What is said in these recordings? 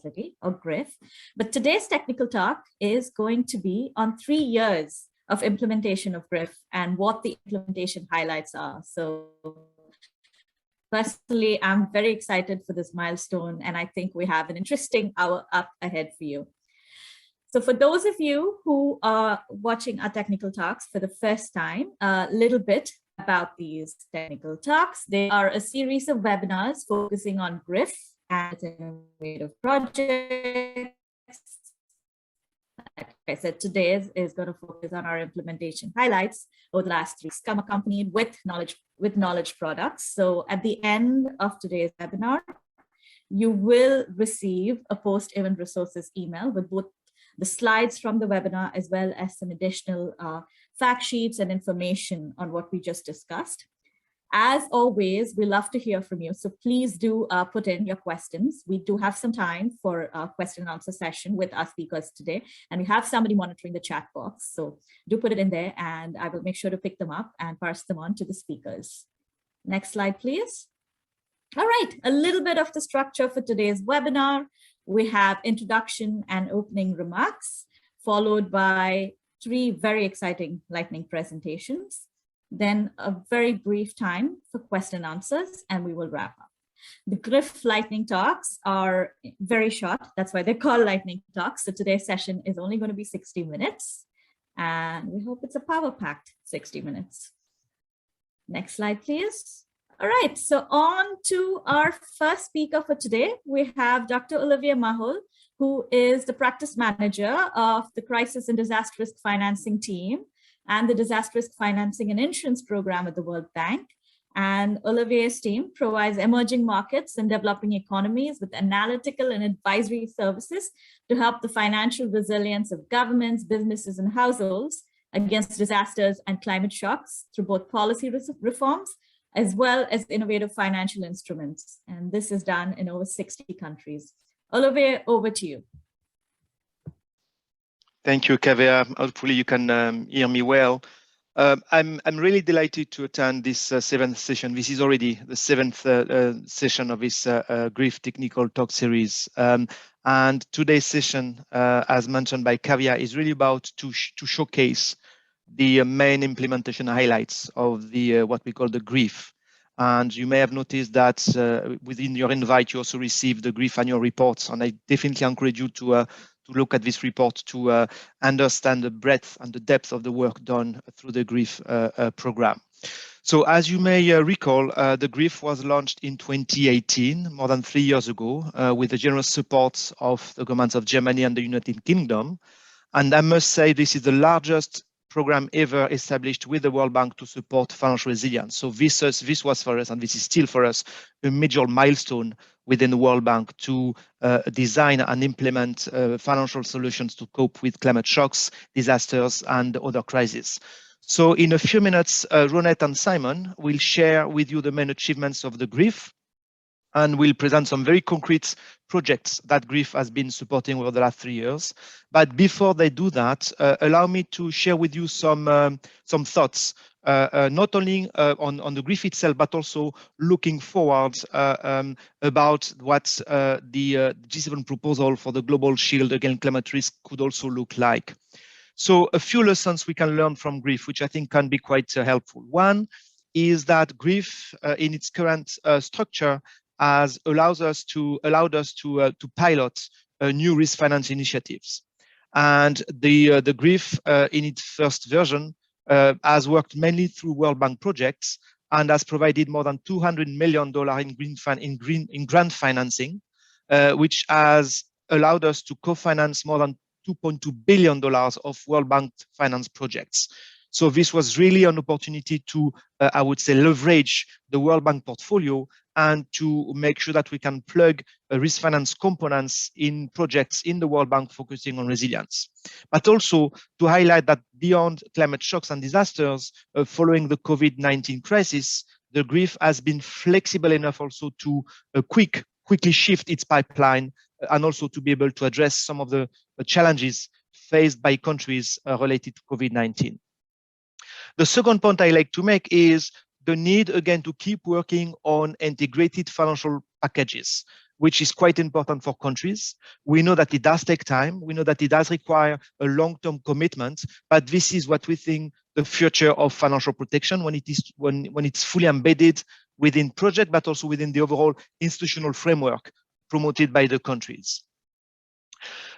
Facility, or GRIF. But today's technical talk is going to be on 3 years of implementation of GRIF and what the implementation highlights are. So personally, I'm very excited for this milestone, and I think we have an interesting hour up ahead for you. So for those of you who are watching our technical talks for the first time, a little bit about these technical talks. They are a series of webinars focusing on GRIF and its innovative projects. Like I said, today is going to focus on our implementation highlights over the last 3 weeks, come accompanied with knowledge products. So at the end of today's webinar, you will receive a post-event resources email with both the slides from the webinar as well as some additional fact sheets and information on what we just discussed. As always, we love to hear from you, so please do put in your questions. We do have some time for a question and answer session with our speakers today, and we have somebody monitoring the chat box, so do put it in there and I will make sure to pick them up and pass them on to the speakers. Next slide, please. All right, a little bit of the structure for today's webinar. We have introduction and opening remarks, followed by 3 very exciting lightning presentations. Then a very brief time for question and answers, and we will wrap up. The GRIF lightning talks are very short. That's why they're called lightning talks. So today's session is only going to be 60 minutes, and we hope it's a power-packed 60 minutes. Next slide, please. All right, so on to our first speaker for today. We have Dr. Olivier Mahol, who is the practice manager of the Crisis and Disaster Risk Financing team and the Disaster Risk Financing and Insurance Program at the World Bank. And Olivier's team provides emerging markets and developing economies with analytical and advisory services to help the financial resilience of governments, businesses, and households against disasters and climate shocks through both policy reforms as well as innovative financial instruments. And this is done in over 60 countries. Olivier, over to you. Thank you, Kavya. Hopefully you can hear me well. I'm really delighted to attend this 7th session. This is already the 7th session of this GRIF technical talk series. And today's session, as mentioned by Kavya, is really about to showcase the main implementation highlights of the what we call the GRIF. And you may have noticed that within your invite, you also received the GRIF annual reports. And I definitely encourage you to look at this report to understand the breadth and the depth of the work done through the GRIF program. So as you may recall, the GRIF was launched in 2018, more than 3 years ago, with the generous support of the governments of Germany and the United Kingdom. And I must say this is the largest program ever established with the World Bank to support financial resilience. So this was for us, and this is still for us, a major milestone within the World Bank to design and implement financial solutions to cope with climate shocks, disasters, and other crises. So in a few minutes, Ronette and Simon will share with you the main achievements of the GRIF, and we'll present some very concrete projects that GRIF has been supporting over the last 3 years. But before they do that, allow me to share with you some thoughts, not only on the GRIF itself, but also looking forward about what the G7 proposal for the global shield against climate risk could also look like. So a few lessons we can learn from GRIF, which I think can be quite helpful. One is that GRIF in its current structure has allowed us to pilot new risk finance initiatives. And the GRIF in its first version has worked mainly through World Bank projects and has provided more than $200 million in grant financing, which has allowed us to co-finance more than $2.2 billion of World Bank finance projects. So this was really an opportunity to, I would say, leverage the World Bank portfolio and to make sure that we can plug risk finance components in projects in the World Bank focusing on resilience. But also to highlight that beyond climate shocks and disasters following the COVID-19 crisis, the GRIF has been flexible enough also to quickly shift its pipeline and also to be able to address some of the challenges faced by countries related to COVID-19. The second point I like to make is the need, again, to keep working on integrated financial packages. which is quite important for countries. We know that it does take time. We know that it does require a long-term commitment, but this is what we think the future of financial protection when it's fully embedded within project, but also within the overall institutional framework promoted by the countries.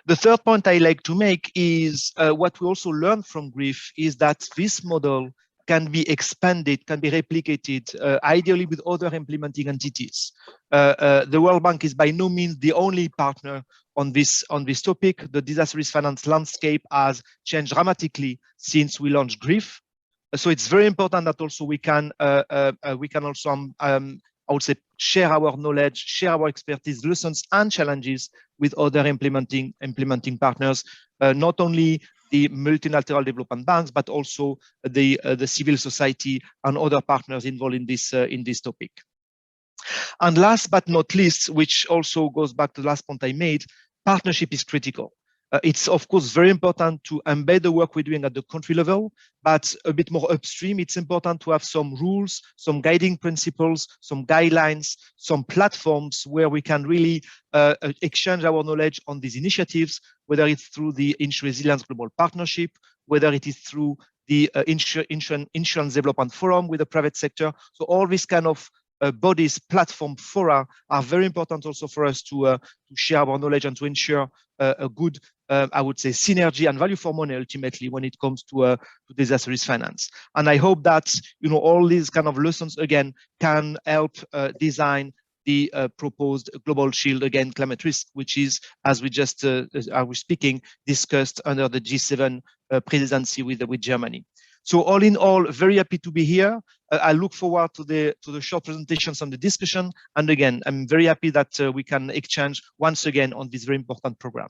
The third point I like to make is what we also learned from GRIF is that this model can be expanded, can be replicated, ideally with other implementing entities. The World Bank is by no means the only partner on this topic. The disaster risk finance landscape has changed dramatically since we launched GRIF. So it's very important that also we can also I would say share our knowledge, share our expertise, lessons and challenges with other implementing partners, not only the multilateral development banks, but also the civil society and other partners involved in this topic. And last but not least, which also goes back to the last point I made, partnership is critical. It's of course very important to embed the work we're doing at the country level, but a bit more upstream, it's important to have some rules, some guiding principles, some guidelines, some platforms where we can really exchange our knowledge on these initiatives, whether it's through the Insurance Resilience Global Partnership, whether it is through the Insurance Development Forum with the private sector. So all these kind of bodies, platform, fora are very important also for us to share our knowledge and to ensure a good, I would say, synergy and value for money ultimately when it comes to disaster risk finance. And I hope that all these kind of lessons again can help design the proposed global shield against climate risk, which is, as we just are we speaking, discussed under the G7 presidency with Germany. So all in all, very happy to be here. I look forward to the short presentations and the discussion. And again, I'm very happy that we can exchange once again on this very important program.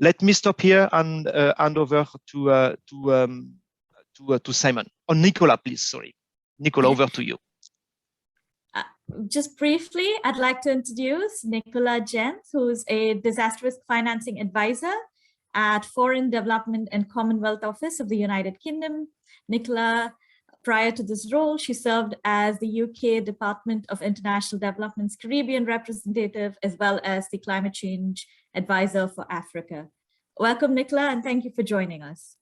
Let me stop here and hand over to Simon. Or Nicola, please. Sorry, Nicola, over to you. Just briefly, I'd like to introduce Nicola Gent, who's a disaster risk financing advisor at Foreign Development and Commonwealth Office of the United Kingdom. Nicola, prior to this role, she served as the UK Department of International Development's Caribbean representative, as well as the Climate Change Advisor for Africa. Welcome, Nicola, and thank you for joining us.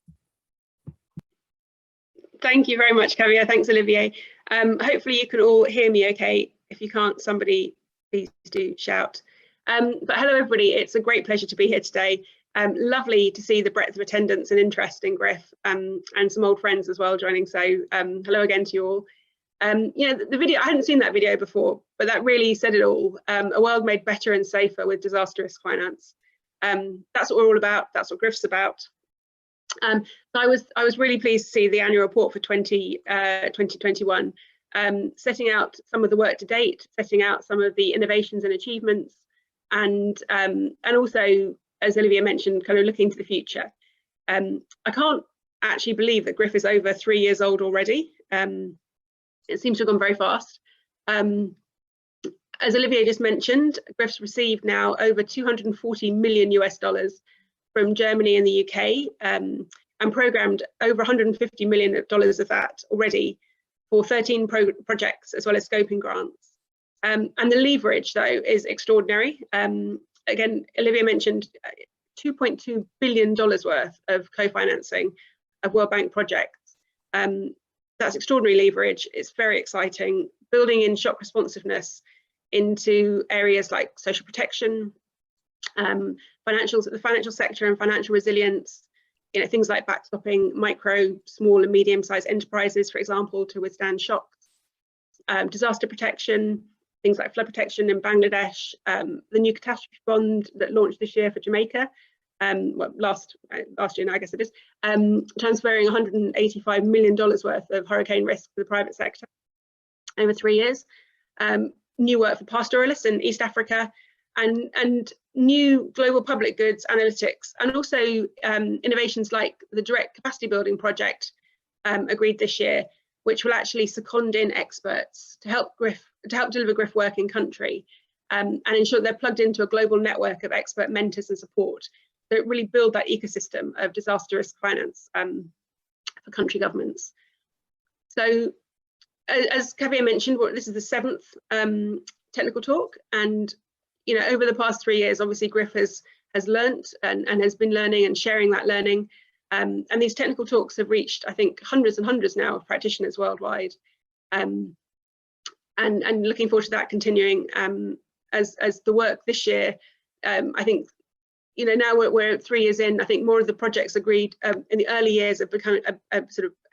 Thank you very much, Javier. Thanks, Olivier. Hopefully you can all hear me okay. If you can't, somebody please do shout. But hello, everybody. It's a great pleasure to be here today. Lovely to see the breadth of attendance and interest in GRIF, and some old friends as well joining. So hello again to you all. The video, I hadn't seen that video before, but that really said it all. A world made better and safer with disaster risk finance. That's what we're all about. That's what GRIF's about. So I was really pleased to see the annual report for 2021, setting out some of the work to date, setting out some of the innovations and achievements, and also, as Olivier mentioned, kind of looking to the future. I can't actually believe that GRIF is over 3 years old already. It seems to have gone very fast. As Olivier just mentioned, GRIF's received now over $240 million from Germany and the UK, and programmed over $150 million of that already for 13 projects, as well as scoping grants. And the leverage, though, is extraordinary. Again, Olivier mentioned $2.2 billion worth of co-financing of World Bank projects. That's extraordinary leverage. It's very exciting, building in shock responsiveness into areas like social protection, the financial sector and financial resilience, things like backstopping micro, small and medium-sized enterprises, for example, to withstand shocks, disaster protection, things like flood protection in Bangladesh, the new catastrophe bond that launched this year for Jamaica, well, last year now, I guess it is, transferring $185 million worth of hurricane risk to the private sector over 3 years, new work for pastoralists in East Africa, and new global public goods analytics, and also innovations like the direct capacity building project agreed this year, which will actually second in experts to help deliver GRIF work in country, and ensure they're plugged into a global network of expert mentors and support that really build that ecosystem of disaster risk finance for country governments. So, as Javier mentioned, this is the 7th technical talk, and over the past 3 years, obviously GRIF has learnt and has been learning and sharing that learning. And these technical talks have reached, I think, hundreds and hundreds now of practitioners worldwide. And looking forward to that continuing as the work this year. I think, now we're 3 years in. I think more of the projects agreed in the early years have become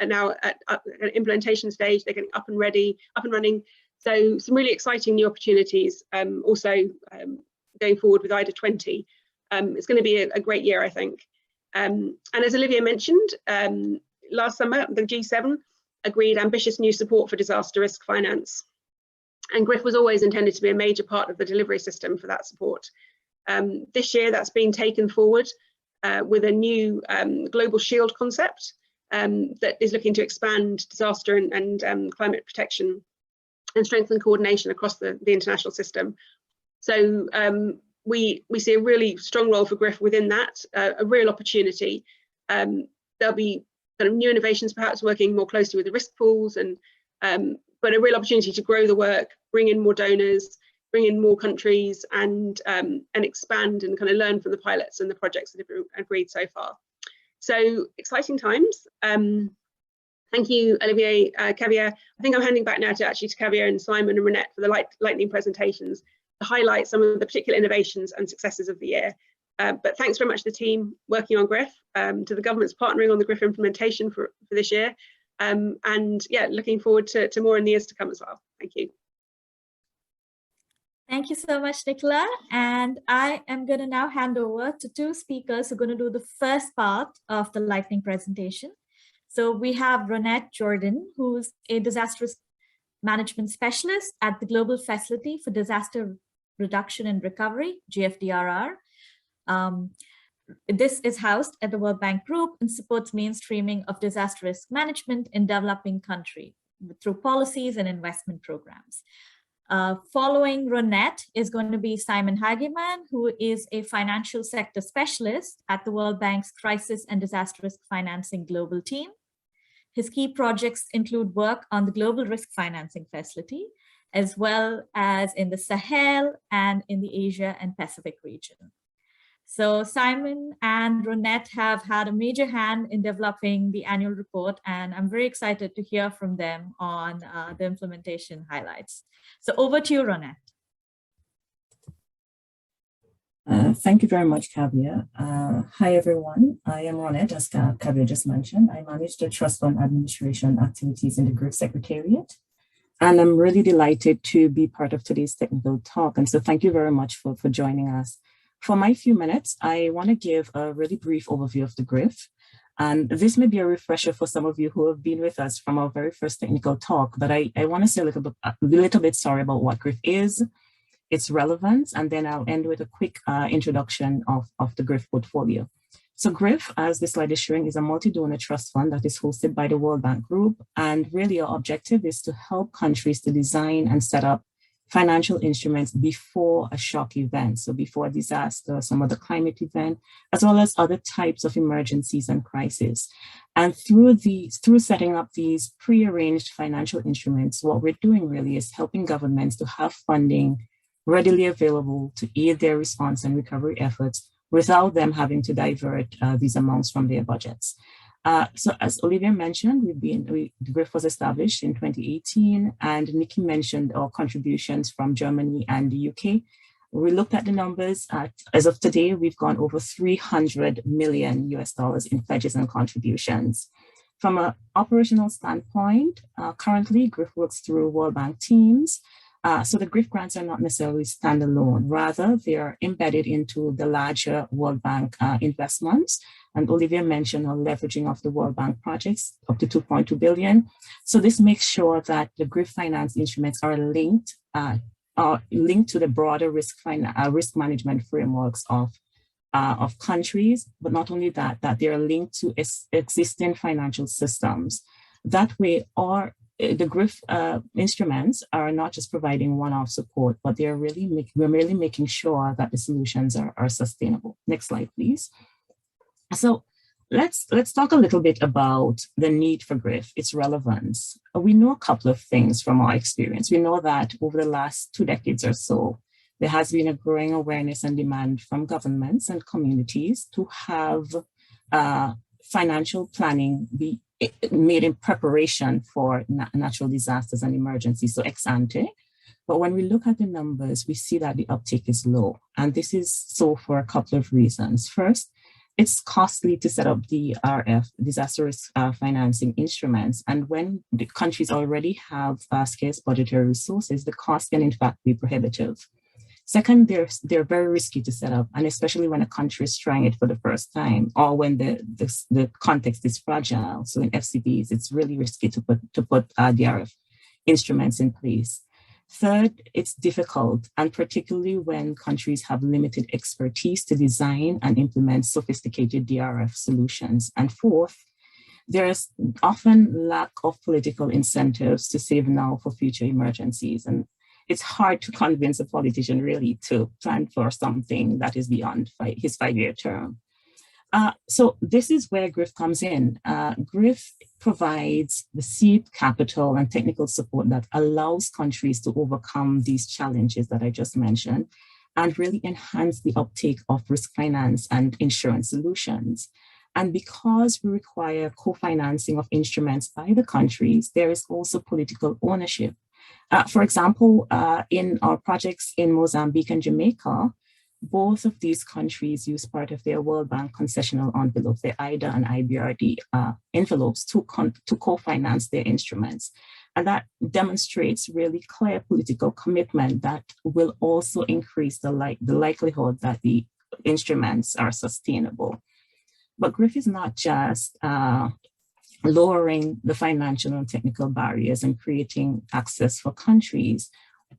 now at an implementation stage. They're getting up and running. So some really exciting new opportunities. Also going forward with IDA 20. It's going to be a great year, I think. And as Olivier mentioned, last summer, the G7 agreed ambitious new support for disaster risk finance. And GRIF was always intended to be a major part of the delivery system for that support. This year, that's been taken forward with a new global shield concept that is looking to expand disaster and climate protection and strengthen coordination across the international system. So we see a really strong role for GRIF within that, a real opportunity. There'll be kind of new innovations, perhaps working more closely with the risk pools, but a real opportunity to grow the work, bring in more donors, bring in more countries, and expand and kind of learn from the pilots and the projects that have been agreed so far. So exciting times. Thank you, Olivier, Kavya. I think I'm handing back now to Kavya and Simon and Ronette for the lightning presentations to highlight some of the particular innovations and successes of the year. But thanks very much to the team working on GRIF, to the governments partnering on the GRIF implementation for this year. And yeah, looking forward to more in the years to come as well. Thank you. Thank you so much, Nicola. And I am going to now hand over to two speakers who are going to do the first part of the lightning presentation. So we have Ronette Jordan, who's a disaster management specialist at the Global Facility for Disaster Reduction and Recovery, GFDRR. This is housed at the World Bank Group and supports mainstreaming of disaster risk management in developing countries through policies and investment programs. Following Ronette is going to be Simon Hagemann, who is a financial sector specialist at the World Bank's Crisis and Disaster Risk Financing Global Team. His key projects include work on the Global Risk Financing Facility, as well as in the Sahel and in the Asia and Pacific region. So Simon and Ronette have had a major hand in developing the annual report, and I'm very excited to hear from them on the implementation highlights. So over to you, Ronette. Thank you very much, Kavya. Hi, everyone. I am Ronette, as Kavya just mentioned. I manage the Trust Fund Administration activities in the GRIF Secretariat. And I'm really delighted to be part of today's technical talk. And so thank you very much for joining us. For my few minutes, I want to give a really brief overview of the GRIF. And this may be a refresher for some of you who have been with us from our very first technical talk, but I want to say a little bit sorry about what GRIF is, its relevance, and then I'll end with a quick introduction of the GRIF portfolio. So GRIF, as the slide is showing, is a multi-donor trust fund that is hosted by the World Bank Group. And really our objective is to help countries to design and set up financial instruments before a shock event, so before a disaster, some other climate event, as well as other types of emergencies and crises. And through setting up these pre-arranged financial instruments, what we're doing really is helping governments to have funding readily available to aid their response and recovery efforts without them having to divert these amounts from their budgets. So as Olivia mentioned, the GRIF was established in 2018, and Nikki mentioned our contributions from Germany and the UK. We looked at the numbers. As of today, we've gone over $300 million in pledges and contributions. From an operational standpoint, currently GRIF works through World Bank teams. So the GRIF grants are not necessarily standalone. Rather, they are embedded into the larger World Bank investments. And Olivia mentioned on leveraging of the World Bank projects up to 2.2 billion. So this makes sure that the GRIF finance instruments are linked to the broader risk management frameworks of countries, but not only that they are linked to existing financial systems. That way, the GRIF instruments are not just providing one-off support, but we're really making sure that the solutions are sustainable. Next slide, please. So let's talk a little bit about the need for GRIF, its relevance. We know a couple of things from our experience. We know that over the last 2 decades or so, there has been a growing awareness and demand from governments and communities to have financial planning be made in preparation for natural disasters and emergencies, so ex ante. But when we look at the numbers, we see that the uptake is low. And this is so for a couple of reasons. First, it's costly to set up the RF, disaster risk financing instruments. And when the countries already have scarce budgetary resources, the cost can in fact be prohibitive. Second, they're very risky to set up, and especially when a country is trying it for the first time, or when the context is fragile. So in FCBs, it's really risky to put DRF instruments in place. Third, it's difficult, and particularly when countries have limited expertise to design and implement sophisticated DRF solutions. And fourth, there's often lack of political incentives to save now for future emergencies. And it's hard to convince a politician really to plan for something that is beyond his 5-year term. So this is where GRIF comes in. GRIF provides the seed capital and technical support that allows countries to overcome these challenges that I just mentioned and really enhance the uptake of risk finance and insurance solutions. And because we require co-financing of instruments by the countries, there is also political ownership. For example, in our projects in Mozambique and Jamaica, both of these countries use part of their World Bank concessional envelopes, their IDA and IBRD envelopes to co-finance their instruments. And that demonstrates really clear political commitment that will also increase the likelihood that the instruments are sustainable. But GRIF is not just lowering the financial and technical barriers and creating access for countries.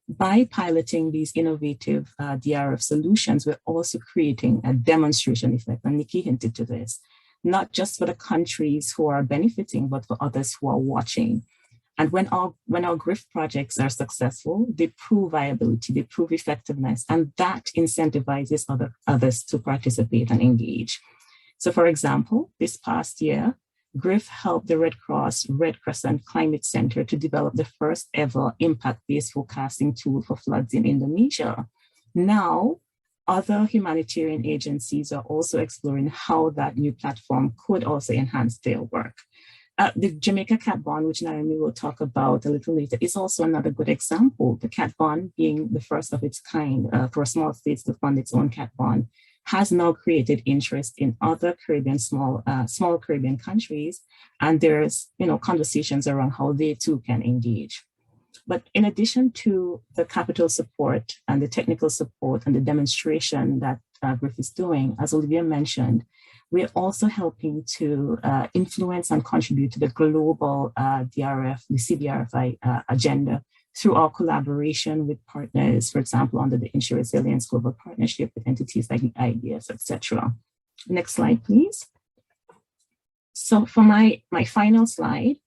By piloting these innovative DRF solutions, we're also creating a demonstration effect, and Nikki hinted to this, not just for the countries who are benefiting, but for others who are watching. And when our GRIF projects are successful, they prove viability, they prove effectiveness, and that incentivizes others to participate and engage. So for example, this past year, GRIF helped the Red Cross Red Crescent Climate Center to develop the first ever impact-based forecasting tool for floods in Indonesia. Now, other humanitarian agencies are also exploring how that new platform could also enhance their work. The Jamaica Cat Bond, which Naomi will talk about a little later, is also another good example. The Cat Bond, being the first of its kind for small states to fund its own Cat Bond, has now created interest in other Caribbean, small Caribbean countries. And there's, conversations around how they too can engage. But in addition to the capital support and the technical support and the demonstration that GRIF is doing, as Olivia mentioned, we're also helping to influence and contribute to the global DRF, the CBRFI agenda through our collaboration with partners, for example, under the Insure Resilience Global Partnership with entities like the IDF, etc. Next slide, please. So for my final slide,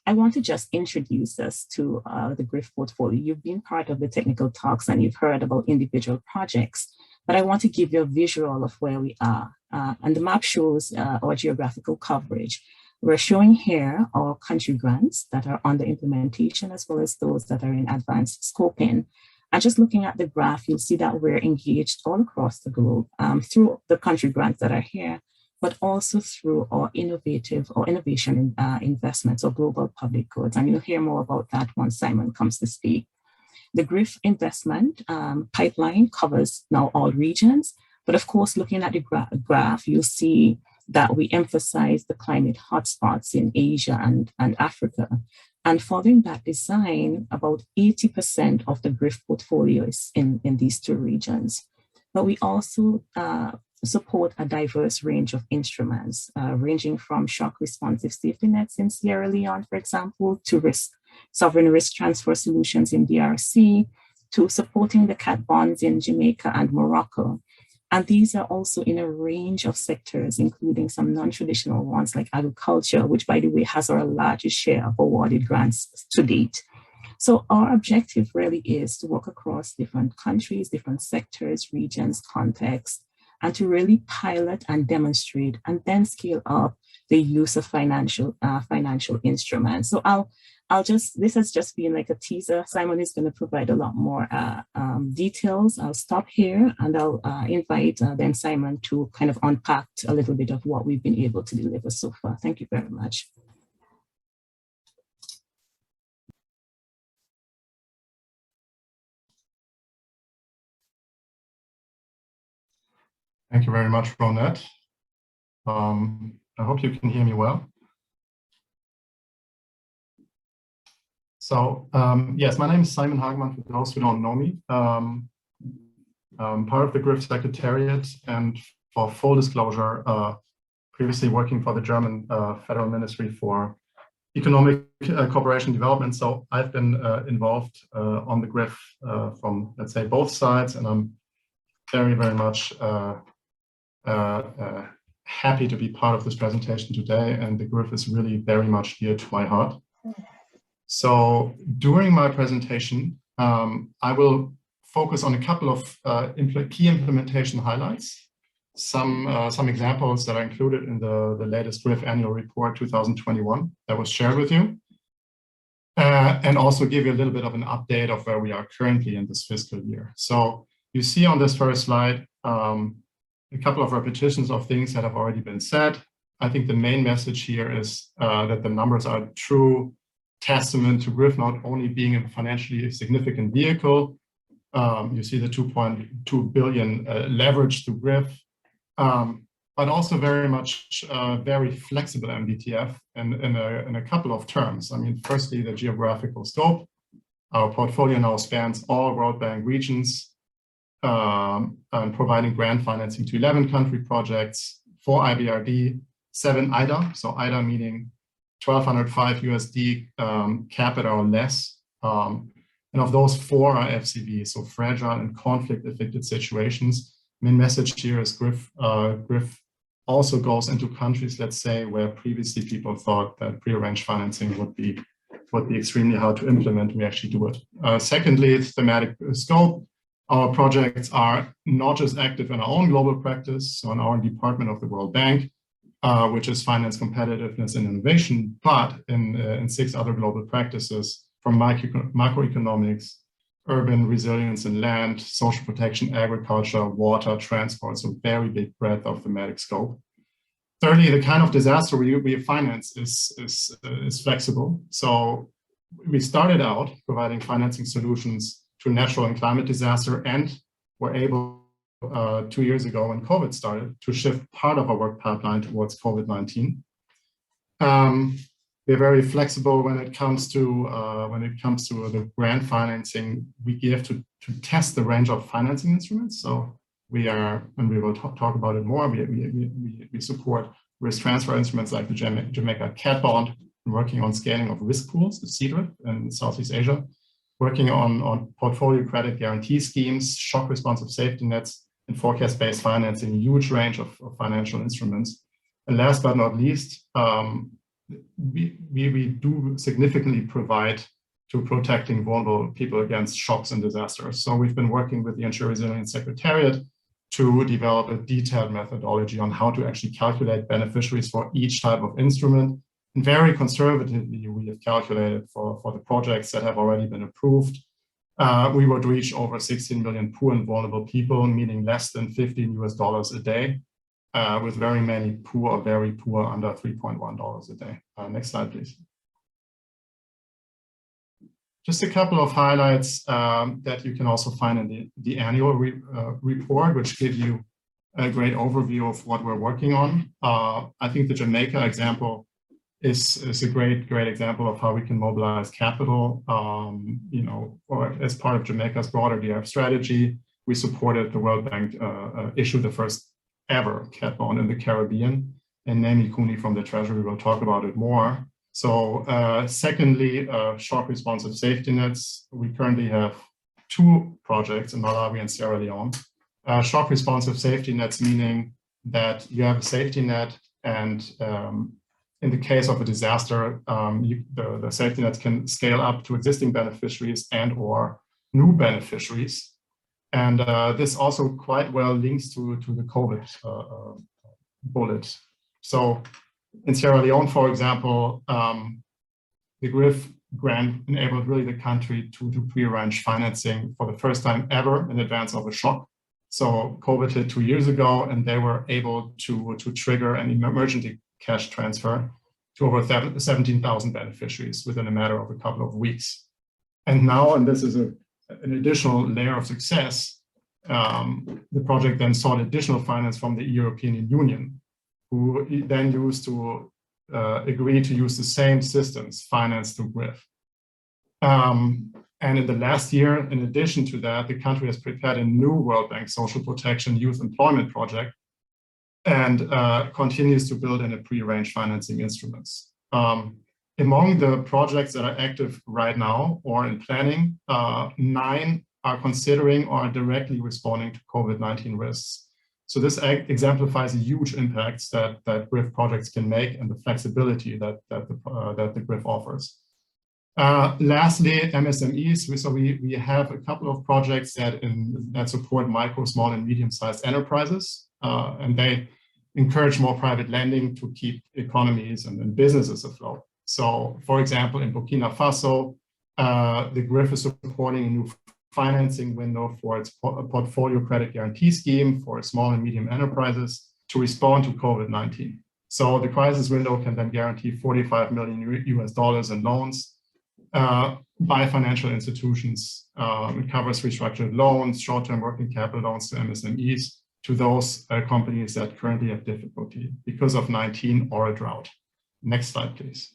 I want to just introduce us to the GRIF portfolio. You've been part of the technical talks and you've heard about individual projects, but I want to give you a visual of where we are. And the map shows our geographical coverage. We're showing here our country grants that are under implementation, as well as those that are in advanced scoping. And just looking at the graph, you'll see that we're engaged all across the globe through the country grants that are here, but also through our innovation investments or global public goods. And you'll hear more about that once Simon comes to speak. The GRIF investment pipeline covers now all regions, but of course, looking at the graph, you'll see that we emphasize the climate hotspots in Asia and Africa. And following that design, about 80% of the GRIF portfolio is in these two regions. But we also support a diverse range of instruments, ranging from shock responsive safety nets in Sierra Leone, for example, to sovereign risk transfer solutions in DRC, to supporting the cat bonds in Jamaica and Morocco. And these are also in a range of sectors, including some non-traditional ones like agriculture, which, by the way, has our largest share of awarded grants to date. So our objective really is to work across different countries, different sectors, regions, contexts, and to really pilot and demonstrate and then scale up the use of financial instruments. So this has just been like a teaser. Simon is going to provide a lot more details. I'll stop here and I'll invite then Simon to kind of unpack a little bit of what we've been able to deliver so far. Thank you very much. Thank you very much, Ronette. I hope you can hear me well. So yes, my name is Simon Hagemann, for those who don't know me. I'm part of the GRIF Secretariat, and for full disclosure, previously working for the German Federal Ministry for Economic Cooperation and Development. So I've been involved on the GRIF from, let's say, both sides, and I'm very, very much happy to be part of this presentation today, and the GRIF is really very much dear to my heart. So during my presentation, I will focus on a couple of key implementation highlights, some examples that are included in the latest GRIF annual report 2021 that was shared with you, and also give you a little bit of an update of where we are currently in this fiscal year. So you see on this first slide a couple of repetitions of things that have already been said. I think the main message here is that the numbers are a true testament to GRIF not only being a financially significant vehicle. You see the 2.2 billion leverage to GRIF, but also very much very flexible MDTF in a couple of terms. I mean, firstly, the geographical scope. Our portfolio now spans all World Bank regions, and providing grant financing to 11 country projects, 4 IBRD, 7 IDA, so IDA meaning 1,205 USD capita or less. And of those, 4 are FCV, so fragile and conflict-affected situations. Main message here is GRIF also goes into countries, let's say, where previously people thought that prearranged financing would be extremely hard to implement. We actually do it. Secondly, thematic scope. Our projects are not just active in our own global practice, so in our department of the World Bank, which is finance, competitiveness, and innovation, but in 6 other global practices from macroeconomics, urban resilience and land, social protection, agriculture, water, transport, so very big breadth of thematic scope. Thirdly, the kind of disaster we finance is flexible. So we started out providing financing solutions to natural and climate disaster, and were able 2 years ago when COVID started to shift part of our work pipeline towards COVID-19. We're very flexible when it comes to the grant financing we give to test the range of financing instruments. So we are, and we will talk about it more, we support risk transfer instruments like the Jamaica Cat Bond, working on scaling of risk pools, the CDRIP in Southeast Asia, working on portfolio credit guarantee schemes, shock responsive safety nets, and forecast-based financing, a huge range of financial instruments. And last but not least, we do significantly provide to protecting vulnerable people against shocks and disasters. So we've been working with the Ensure Resilience Secretariat to develop a detailed methodology on how to actually calculate beneficiaries for each type of instrument. And very conservatively, we have calculated for the projects that have already been approved, we would reach over 16 million poor and vulnerable people, meaning less than $15 a day, with very many poor or very poor under $3.1 a day. Next slide, please. Just a couple of highlights that you can also find in the annual report, which give you a great overview of what we're working on. I think the Jamaica example is a great example of how we can mobilize capital, or as part of Jamaica's broader DRF strategy. We supported the World Bank issue the first ever cat bond in the Caribbean, and Naomi Cooney from the Treasury will talk about it more. So secondly, shock responsive safety nets. We currently have 2 projects in Malawi and Sierra Leone. Shock responsive safety nets, meaning that you have a safety net, and in the case of a disaster, the safety nets can scale up to existing beneficiaries and or new beneficiaries. And this also quite well links to the COVID bullet. So in Sierra Leone, for example, the GRIF grant enabled really the country to pre-arrange financing for the first time ever in advance of a shock. So COVID hit 2 years ago, and they were able to trigger an emergency cash transfer to over 17,000 beneficiaries within a matter of a couple of weeks. And now, and this is an additional layer of success, the project then sought additional finance from the European Union, who then used to agree to use the same systems financed through GRIF. And in the last year, in addition to that, the country has prepared a new World Bank Social Protection Youth Employment Project and continues to build in a pre-arranged financing instruments. Among the projects that are active right now or in planning, 9 are considering or are directly responding to COVID-19 risks. So this exemplifies the huge impacts that GRIF projects can make and the flexibility that the GRIF offers. Lastly, MSMEs. So we have a couple of projects that support micro, small, and medium-sized enterprises, and they encourage more private lending to keep economies and businesses afloat. So, for example, in Burkina Faso, the GRIF is supporting a new financing window for its portfolio credit guarantee scheme for small and medium enterprises to respond to COVID-19. So the crisis window can then guarantee $45 million in loans by financial institutions. It covers restructured loans, short-term working capital loans to MSMEs, to those companies that currently have difficulty because of 19 or a drought. Next slide, please.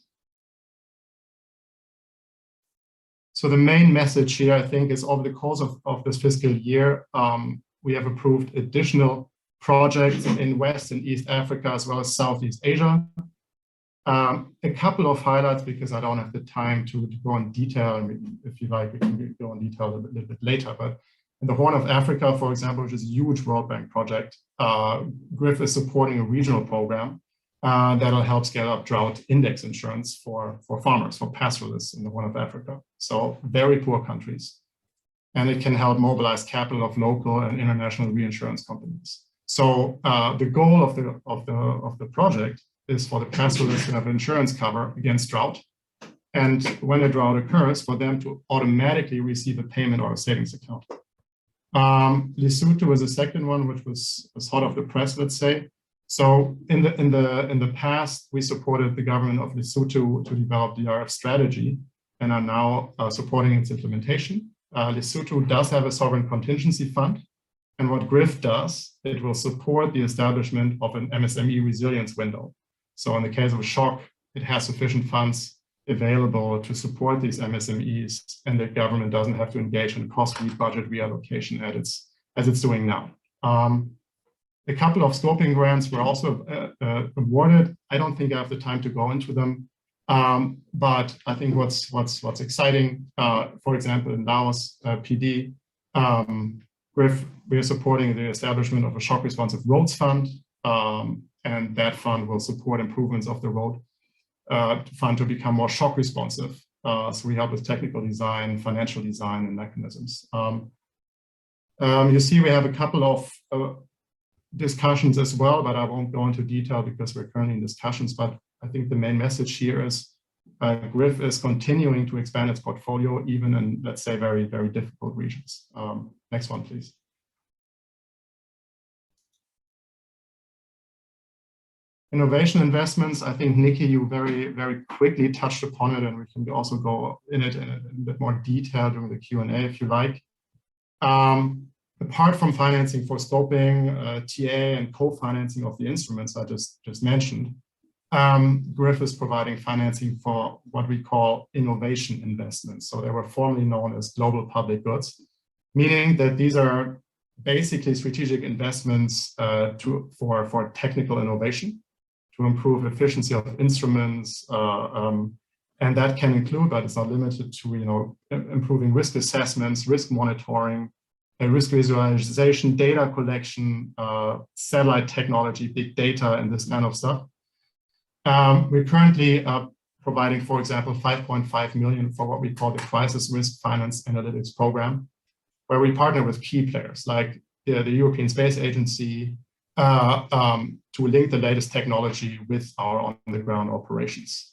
So the main message here, I think, is over the course of this fiscal year, we have approved additional projects in West and East Africa, as well as Southeast Asia. A couple of highlights, because I don't have the time to go in detail. And if you like, we can go in detail a little bit later. But in the Horn of Africa, for example, which is a huge World Bank project, GRIF is supporting a regional program that'll help scale up drought index insurance for farmers, for pastoralists in the Horn of Africa. So very poor countries. And it can help mobilize capital of local and international reinsurance companies. So the goal of the project is for the pastoralists to have insurance cover against drought. And when a drought occurs, for them to automatically receive a payment or a savings account. Lesotho is the second one, which was hot off the press, let's say. So in the past, we supported the government of Lesotho to develop the RF strategy and are now supporting its implementation. Lesotho does have a sovereign contingency fund. And what GRIF does, it will support the establishment of an MSME resilience window. So in the case of a shock, it has sufficient funds available to support these MSMEs, and the government doesn't have to engage in costly budget reallocation as it's doing now. A couple of scoping grants were also awarded. I don't think I have the time to go into them, but I think what's exciting, for example, in Laos, PD, GRIF, we are supporting the establishment of a shock responsive roads fund, and that fund will support improvements of the road fund to become more shock responsive. So we help with technical design, financial design, and mechanisms. You see, we have a couple of discussions as well, but I won't go into detail because we're currently in discussions. But I think the main message here is GRIF is continuing to expand its portfolio, even in, let's say, very, very difficult regions. Next one, please. Innovation investments, I think, Nikki, you very, very quickly touched upon it, and we can also go in it in a bit more detail during the Q&A if you like. Apart from financing for scoping, TA, and co-financing of the instruments I just mentioned, GRIF is providing financing for what we call innovation investments. So they were formerly known as global public goods, meaning that these are basically strategic investments for technical innovation, to improve efficiency of instruments, and that can include, but it's not limited to, improving risk assessments, risk monitoring, risk visualization, data collection, satellite technology, big data, and this kind of stuff. We're currently providing, for example, $5.5 million for what we call the Crisis Risk Finance Analytics Program, where we partner with key players like the European Space Agency to link the latest technology with our on-the-ground operations.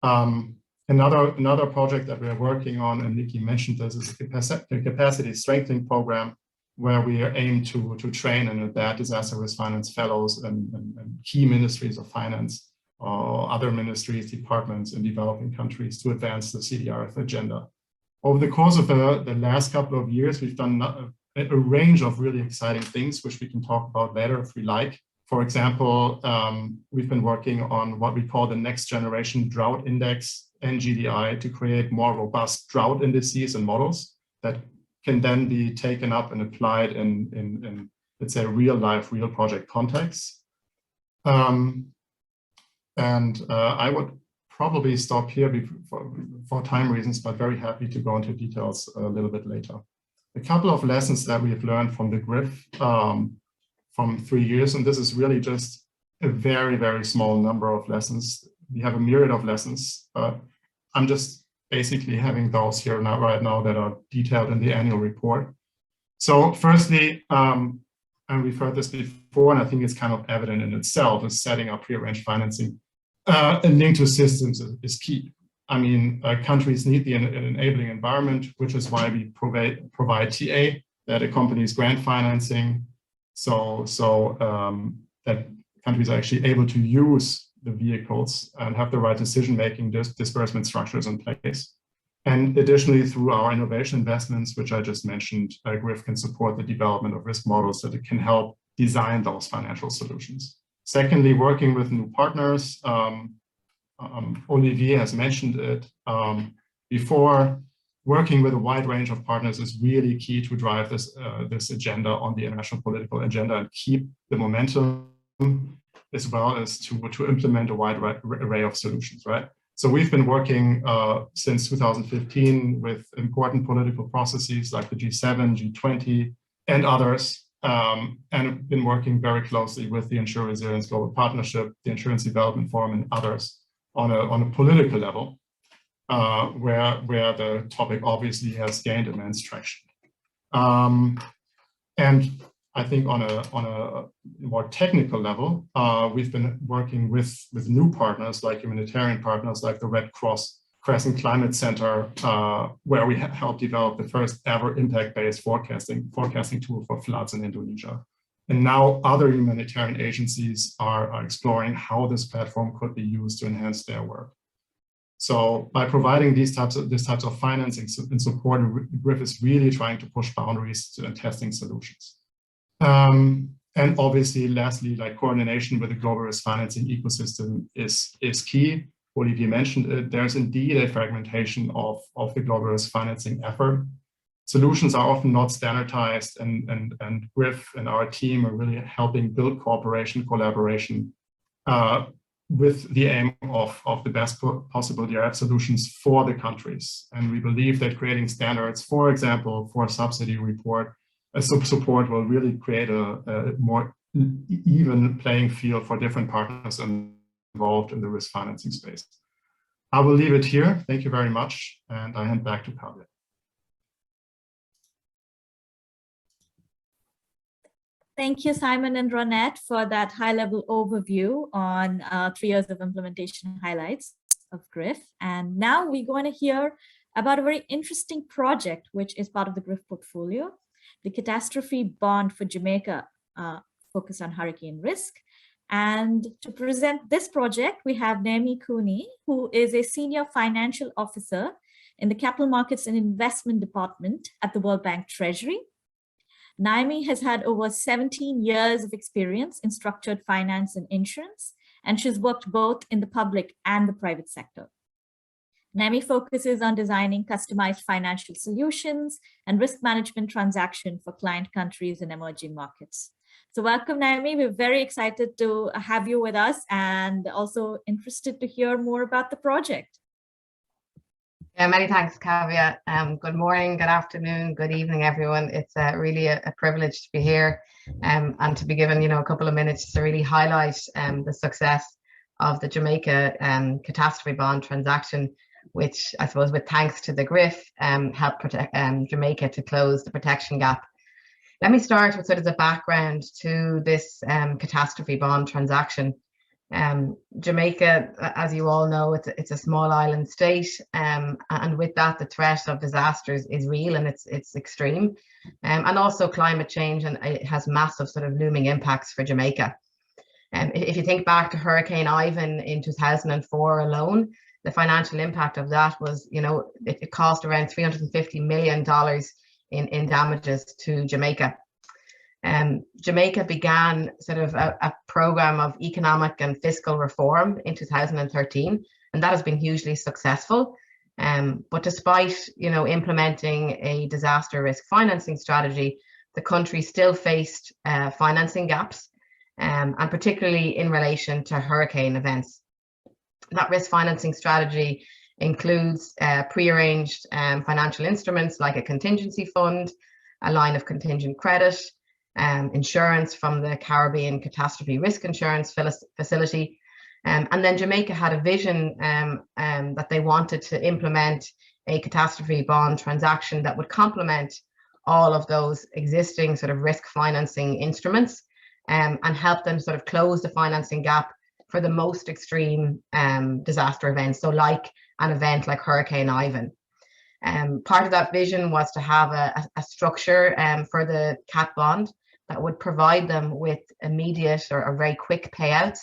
Another project that we're working on, and Nikki mentioned this, is a capacity strengthening program where we aim to train and embed disaster risk finance fellows and key ministries of finance or other ministries, departments in developing countries to advance the CDRF agenda. Over the course of the last couple of years, we've done a range of really exciting things, which we can talk about later if we like. For example, we've been working on what we call the Next Generation Drought Index, NGDI, to create more robust drought indices and models that can then be taken up and applied in let's say, real life, real project contexts. I would probably stop here for time reasons, but very happy to go into details a little bit later. A couple of lessons that we've learned from the GRIF from 3 years, and this is really just a very, very small number of lessons. We have a myriad of lessons, but I'm just basically having those here right now that are detailed in the annual report. So firstly, and we've heard this before, and I think it's kind of evident in itself, is setting up prearranged financing. A link to systems is key. I mean, countries need the enabling environment, which is why we provide TA that accompanies grant financing, so that countries are actually able to use the vehicles and have the right decision-making disbursement structures in place. And additionally, through our innovation investments, which I just mentioned, GRIF can support the development of risk models that it can help design those financial solutions. Secondly, working with new partners. Olivier has mentioned it before. Working with a wide range of partners is really key to drive this agenda on the international political agenda and keep the momentum, as well as to implement a wide array of solutions, right? So we've been working since 2015 with important political processes like the G7, G20, and others, and been working very closely with the Ensure Resilience Global Partnership, the Insurance Development Forum, and others on a political level, where the topic obviously has gained immense traction. And I think on a more technical level, we've been working with new partners, like humanitarian partners, like the Red Cross Crescent Climate Center, where we helped develop the first ever impact-based forecasting tool for floods in Indonesia. And now other humanitarian agencies are exploring how this platform could be used to enhance their work. So by providing these types of financing and support, GRIF is really trying to push boundaries and testing solutions. And obviously, lastly, like coordination with the global risk financing ecosystem is key. Olivier mentioned it. There's indeed a fragmentation of the global risk financing effort. Solutions are often not standardized, and GRIF and our team are really helping build cooperation, collaboration with the aim of the best possible DRF solutions for the countries. And we believe that creating standards, for example, for a subsidy report, support will really create a more even playing field for different partners involved in the risk financing space. I will leave it here. Thank you very much. And I hand back to Kavya. Thank you, Simon and Ronette, for that high-level overview on 3 years of implementation highlights of GRIF. And now we're going to hear about a very interesting project, which is part of the GRIF portfolio, the Catastrophe Bond for Jamaica, focused on hurricane risk. And to present this project, we have Naomi Cooney, who is a senior financial officer in the Capital Markets and Investment Department at the World Bank Treasury. Naomi has had over 17 years of experience in structured finance and insurance, and she's worked both in the public and the private sector. Naomi focuses on designing customized financial solutions and risk management transaction for client countries and emerging markets. So welcome, Naomi. We're very excited to have you with us and also interested to hear more about the project. Yeah, many thanks, Kavya. Good morning, good afternoon, good evening, everyone. It's really a privilege to be here and to be given, a couple of minutes to really highlight the success of the Jamaica catastrophe bond transaction, which I suppose with thanks to the GRIF helped protect Jamaica to close the protection gap. Let me start with sort of the background to this catastrophe bond transaction. Jamaica, as you all know, it's a small island state, and with that, the threat of disasters is real and it's extreme, and also climate change, and it has massive sort of looming impacts for Jamaica. If you think back to Hurricane Ivan in 2004 alone, the financial impact of that was, it cost around $350 million in damages to Jamaica. Jamaica began sort of a program of economic and fiscal reform in 2013, and that has been hugely successful. But despite, implementing a disaster risk financing strategy, the country still faced financing gaps, and particularly in relation to hurricane events. That risk financing strategy includes prearranged financial instruments like a contingency fund, a line of contingent credit, insurance from the Caribbean Catastrophe Risk Insurance Facility. And then Jamaica had a vision that they wanted to implement a catastrophe bond transaction that would complement all of those existing sort of risk financing instruments, and help them sort of close the financing gap for the most extreme disaster events. So like an event like Hurricane Ivan. Part of that vision was to have a structure for the CAT bond that would provide them with immediate or very quick payouts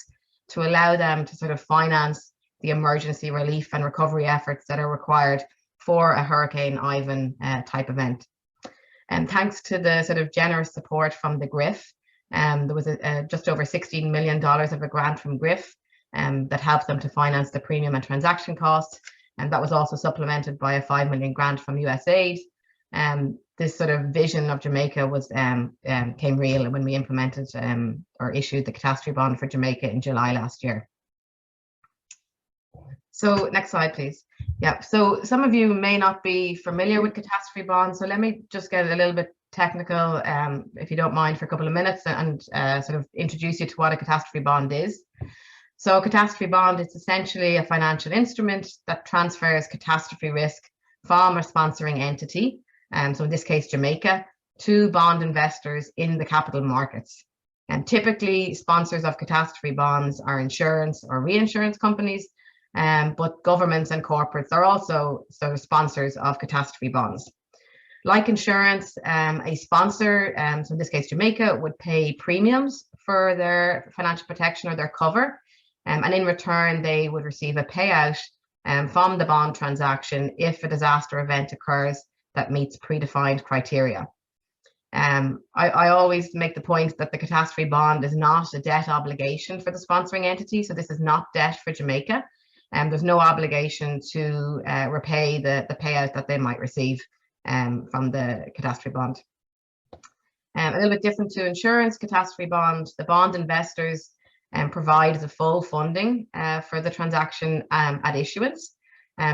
to allow them to sort of finance the emergency relief and recovery efforts that are required for a Hurricane Ivan type event. And thanks to the sort of generous support from the GRIF, there was just over $16 million of a grant from GRIF that helped them to finance the premium and transaction costs. And that was also supplemented by a $5 million grant from USAID. This sort of vision of Jamaica was came real when we implemented or issued the catastrophe bond for Jamaica in July last year. So next slide, please. Yeah, so some of you may not be familiar with catastrophe bonds. So let me just get a little bit technical, if you don't mind, for a couple of minutes and sort of introduce you to what a catastrophe bond is. So a catastrophe bond is essentially a financial instrument that transfers catastrophe risk from a sponsoring entity, so in this case Jamaica, to bond investors in the capital markets. And typically sponsors of catastrophe bonds are insurance or reinsurance companies, but governments and corporates are also sort of sponsors of catastrophe bonds. Like insurance, a sponsor, so in this case Jamaica, would pay premiums for their financial protection or their cover, and in return they would receive a payout from the bond transaction if a disaster event occurs that meets predefined criteria. I always make the point that the catastrophe bond is not a debt obligation for the sponsoring entity, so this is not debt for Jamaica, and there's no obligation to repay the payout that they might receive from the catastrophe bond. A little bit different to insurance, catastrophe bond, the bond investors provide the full funding for the transaction at issuance.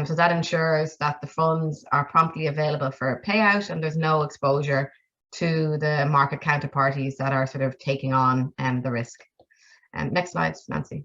So that ensures that the funds are promptly available for a payout and there's no exposure to the market counterparties that are sort of taking on the risk. Next slide, Nancy.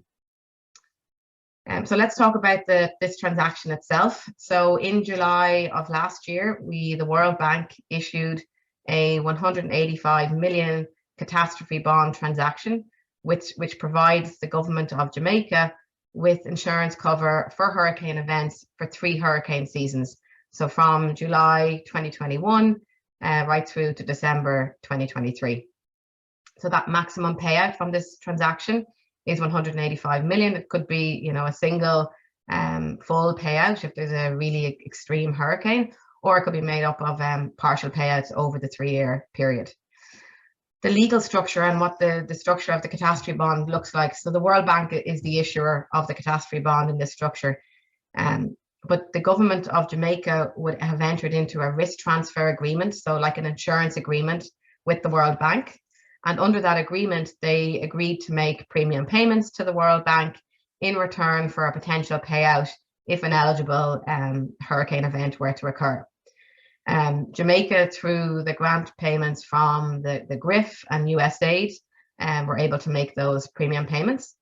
So let's talk about this transaction itself. So in July of last year, the World Bank issued a 185 million catastrophe bond transaction, which provides the government of Jamaica with insurance cover for hurricane events for 3 hurricane seasons. So from July 2021 right through to December 2023. So that maximum payout from this transaction is 185 million. It could be, a single full payout if there's a really extreme hurricane, or it could be made up of partial payouts over the 3-year period. The legal structure and what the structure of the catastrophe bond looks like. So the World Bank is the issuer of the catastrophe bond in this structure. But the government of Jamaica would have entered into a risk transfer agreement, so like an insurance agreement with the World Bank. And under that agreement, they agreed to make premium payments to the World Bank in return for a potential payout if an eligible hurricane event were to occur. Jamaica, through the grant payments from the GRIF and USAID, were able to make those premium payments.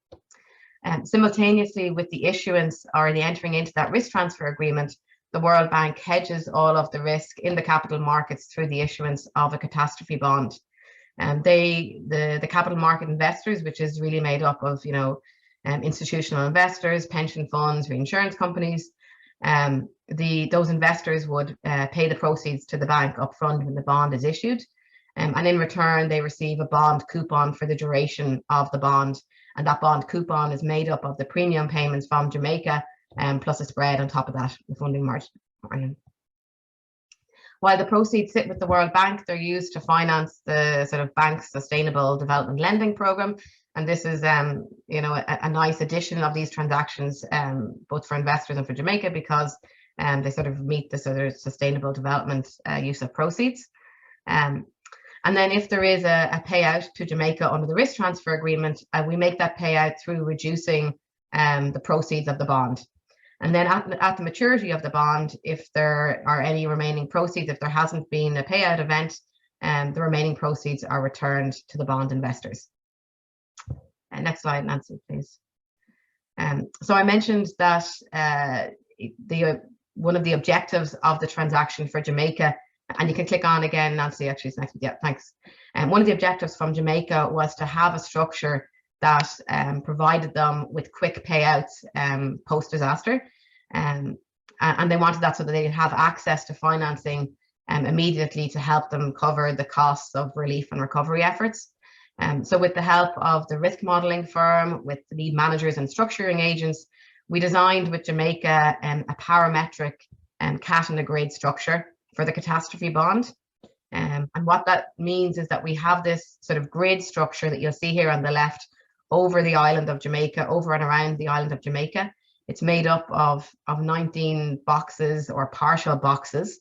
Simultaneously with the issuance or the entering into that risk transfer agreement, the World Bank hedges all of the risk in the capital markets through the issuance of a catastrophe bond. And the capital market investors, which is really made up of, institutional investors, pension funds, reinsurance companies, those investors would pay the proceeds to the bank upfront when the bond is issued. And in return, they receive a bond coupon for the duration of the bond. And that bond coupon is made up of the premium payments from Jamaica plus a spread on top of that, the funding margin. While the proceeds sit with the World Bank, they're used to finance the sort of bank's sustainable development lending program. And this is, a nice addition of these transactions, both for investors and for Jamaica, because they sort of meet the sort of sustainable development use of proceeds. And then if there is a payout to Jamaica under the risk transfer agreement, we make that payout through reducing the proceeds of the bond. And then at the maturity of the bond, if there are any remaining proceeds, if there hasn't been a payout event, the remaining proceeds are returned to the bond investors. Next slide, Nancy, please. So I mentioned that one of the objectives of the transaction for Jamaica, and you can click on again, Nancy, actually, it's next. Yeah, thanks. And one of the objectives from Jamaica was to have a structure that provided them with quick payouts post-disaster. And they wanted that so that they could have access to financing immediately to help them cover the costs of relief and recovery efforts. So with the help of the risk modeling firm, with the lead managers and structuring agents, we designed with Jamaica a parametric cat and a grid structure for the catastrophe bond. And what that means is that we have this sort of grid structure that you'll see here on the left over the island of Jamaica, over and around the island of Jamaica. It's made up of 19 boxes or partial boxes.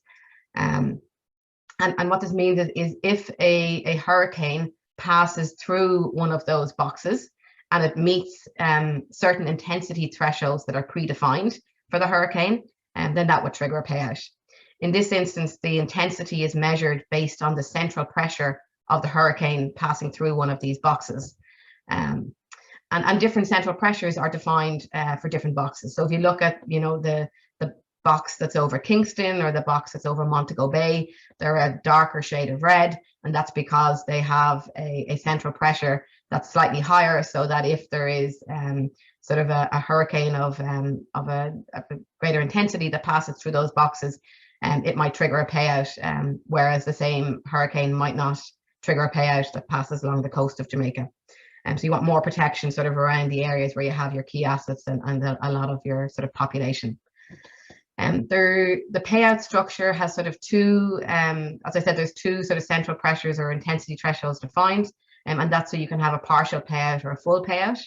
And what this means is if a hurricane passes through one of those boxes and it meets certain intensity thresholds that are predefined for the hurricane, then that would trigger a payout. In this instance, the intensity is measured based on the central pressure of the hurricane passing through one of these boxes. And different central pressures are defined for different boxes. So if you look at, the box that's over Kingston or the box that's over Montego Bay, they're a darker shade of red, and that's because they have a central pressure that's slightly higher, so that if there is sort of a hurricane of a greater intensity that passes through those boxes, it might trigger a payout, whereas the same hurricane might not trigger a payout that passes along the coast of Jamaica. So you want more protection sort of around the areas where you have your key assets and a lot of your sort of population. The payout structure has sort of two, as I said, there's two sort of central pressures or intensity thresholds defined, and that's so you can have a partial payout or a full payout.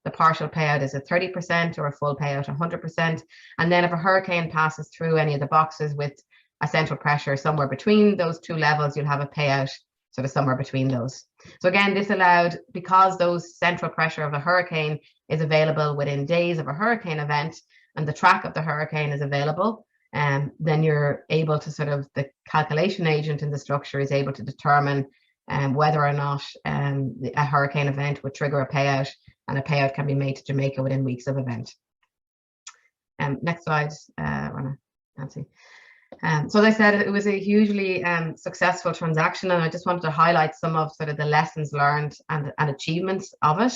The partial payout is a 30% or a full payout 100%. And then if a hurricane passes through any of the boxes with a central pressure somewhere between those two levels, you'll have a payout sort of somewhere between those. So again, this allowed, because those central pressure of a hurricane is available within days of a hurricane event, and the track of the hurricane is available, then you're able to sort of, the calculation agent in the structure is able to determine whether or not a hurricane event would trigger a payout, and a payout can be made to Jamaica within weeks of event. Next slide, Nancy. So as I said, it was a hugely successful transaction, and I just wanted to highlight some of sort of the lessons learned and achievements of it.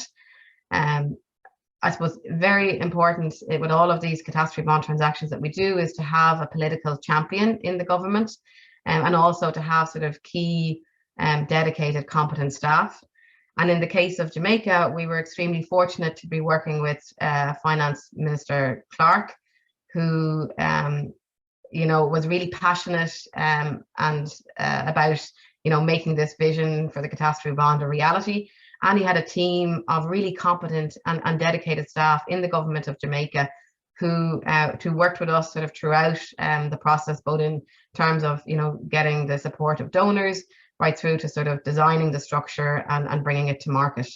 I suppose very important with all of these catastrophe bond transactions that we do is to have a political champion in the government, and also to have sort of key dedicated competent staff. And in the case of Jamaica, we were extremely fortunate to be working with Finance Minister Clark, who was really passionate and about making this vision for the catastrophe bond a reality. And he had a team of really competent and dedicated staff in the government of Jamaica who worked with us sort of throughout the process, both in terms of getting the support of donors, right through to sort of designing the structure and bringing it to market.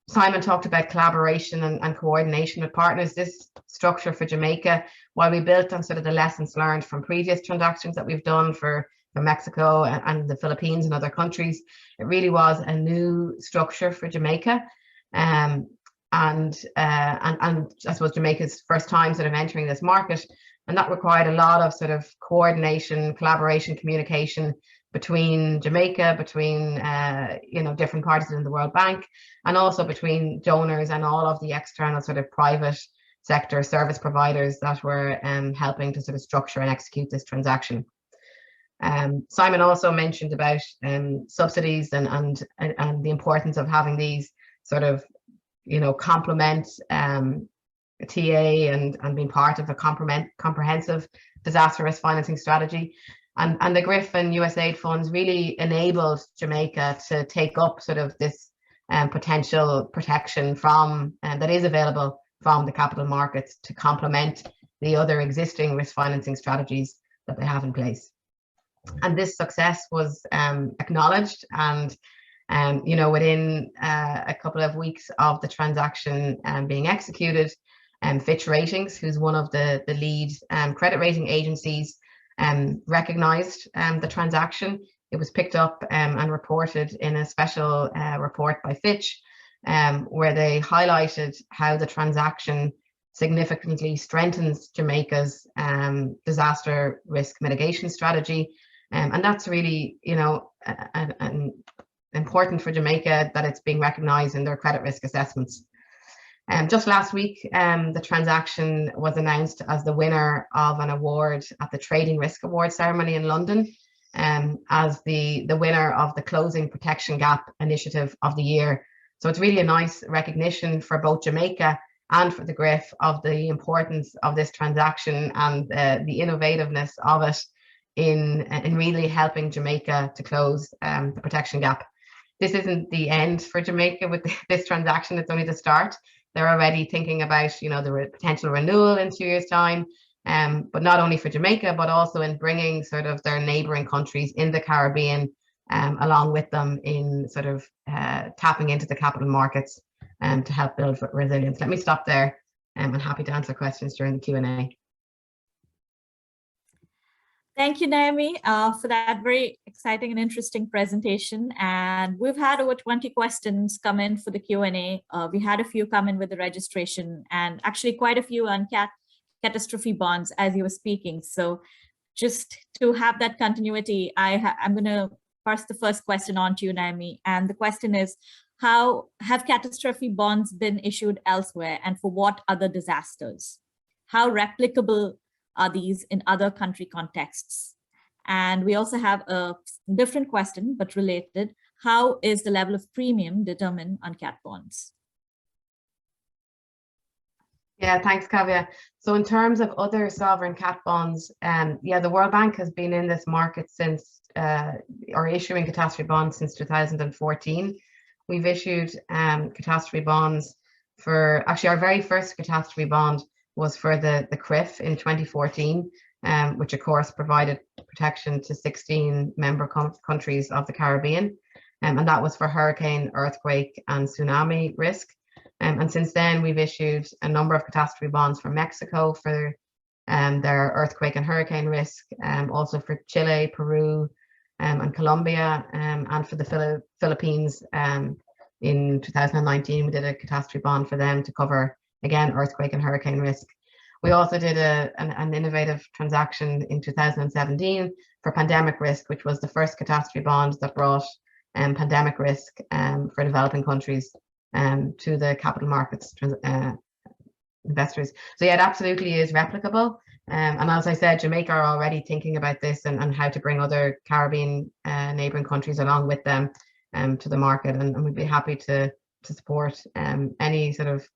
Simon talked about collaboration and coordination with partners. This structure for Jamaica, while we built on sort of the lessons learned from previous transactions that we've done for Mexico and the Philippines and other countries, it really was a new structure for Jamaica. and I suppose Jamaica's first time sort of entering this market, and that required a lot of sort of coordination, collaboration, communication between Jamaica, between different parties in the World Bank, and also between donors and all of the external sort of private sector service providers that were helping to sort of structure and execute this transaction. Simon also mentioned about subsidies and the importance of having these sort of complement TA and being part of a comprehensive disaster risk financing strategy. And the GRIF and USAID funds really enabled Jamaica to take up sort of this potential protection from that is available from the capital markets to complement the other existing risk financing strategies that they have in place. And this success was acknowledged, and within a couple of weeks of the transaction being executed, Fitch Ratings, who's one of the lead credit rating agencies, recognized the transaction. It was picked up and reported in a special report by Fitch, where they highlighted how the transaction significantly strengthens Jamaica's disaster risk mitigation strategy. And that's really, important for Jamaica that it's being recognized in their credit risk assessments. Just last week, the transaction was announced as the winner of an award at the Trading Risk Award ceremony in London, as the winner of the Closing Protection Gap Initiative of the Year. So it's really a nice recognition for both Jamaica and for the GRIF of the importance of this transaction and the innovativeness of it in really helping Jamaica to close the protection gap. This isn't the end for Jamaica with this transaction, it's only the start. They're already thinking about, the potential renewal in 2 years' time, but not only for Jamaica, but also in bringing sort of their neighboring countries in the Caribbean along with them in sort of tapping into the capital markets to help build resilience. Let me stop there. I'm happy to answer questions during the Q&A. Thank you, Naomi, for that very exciting and interesting presentation. And we've had over 20 questions come in for the Q&A. We had a few come in with the registration, and actually quite a few on catastrophe bonds as you were speaking. So just to have that continuity, I'm going to pass the first question on to you, Naomi. And the question is, how have catastrophe bonds been issued elsewhere, and for what other disasters? How replicable are these in other country contexts? And we also have a different question, but related. How is the level of premium determined on cat bonds? Yeah, thanks, Kavya. So in terms of other sovereign cat bonds, the World Bank has been in this market since, or issuing catastrophe bonds since 2014. We've issued catastrophe bonds for, actually our very first catastrophe bond was for the CRIF in 2014, which of course provided protection to 16 member countries of the Caribbean. And that was for hurricane, earthquake, and tsunami risk. And since then, we've issued a number of catastrophe bonds for Mexico for their earthquake and hurricane risk, also for Chile, Peru, and Colombia, and for the Philippines. In 2019, we did a catastrophe bond for them to cover, again, earthquake and hurricane risk. We also did an innovative transaction in 2017 for pandemic risk, which was the first catastrophe bond that brought pandemic risk for developing countries to the capital markets investors. So yeah, it absolutely is replicable. And as I said, Jamaica are already thinking about this and how to bring other Caribbean neighboring countries along with them to the market. And we'd be happy to support any sort of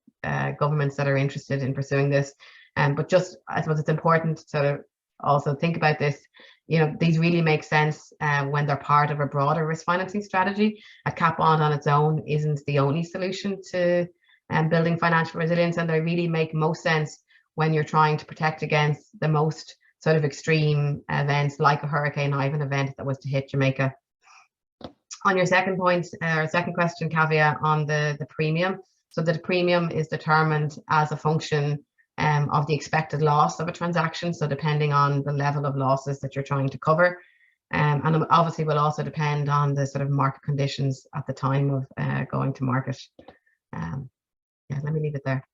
governments that are interested in pursuing this. But just, I suppose it's important to sort of also think about this. These really make sense when they're part of a broader risk financing strategy. A cat bond on its own isn't the only solution to building financial resilience, and they really make most sense when you're trying to protect against the most sort of extreme events like a Hurricane Ivan event that was to hit Jamaica. On your second point, or second question, Kavya, on the premium. So the premium is determined as a function of the expected loss of a transaction. So depending on the level of losses that you're trying to cover. And obviously will also depend on the sort of market conditions at the time of going to market. Yeah, let me leave it there.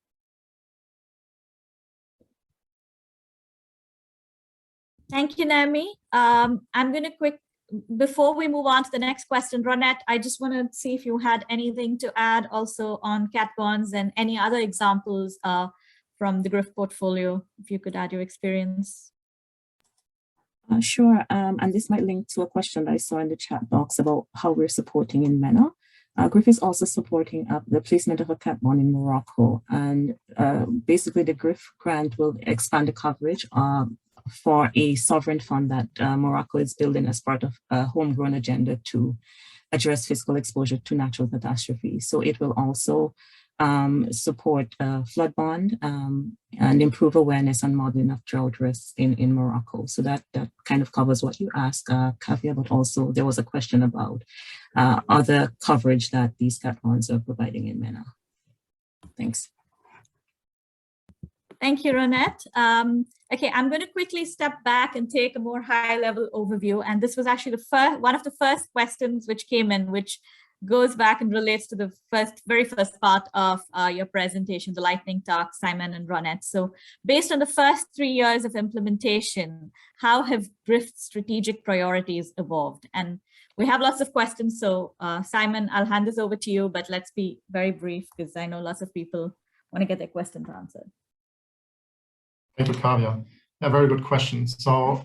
Thank you, Naomi. I'm going to before we move on to the next question, Ronette, I just want to see if you had anything to add also on cat bonds and any other examples from the GRIF portfolio, if you could add your experience. Sure, and this might link to a question that I saw in the chat box about how we're supporting in MENA. GRIF is also supporting the placement of a cat bond in Morocco, and basically the GRIF grant will expand the coverage for a sovereign fund that Morocco is building as part of a homegrown agenda to address fiscal exposure to natural catastrophes. So it will also support flood bond and improve awareness and modeling of drought risks in Morocco. So that kind of covers what you asked, Kavya, but also there was a question about other coverage that these cat bonds are providing in MENA. Thanks. Thank you, Ronette. Okay, I'm going to quickly step back and take a more high-level overview. And this was actually one of the first questions which came in, which goes back and relates to the very first part of your presentation, the lightning talk, Simon and Ronette. So based on the first 3 years of implementation, how have GRIF's strategic priorities evolved? And we have lots of questions. So Simon, I'll hand this over to you, but let's be very brief because I know lots of people want to get their questions answered. Thank you, Kavya. Yeah, very good question. So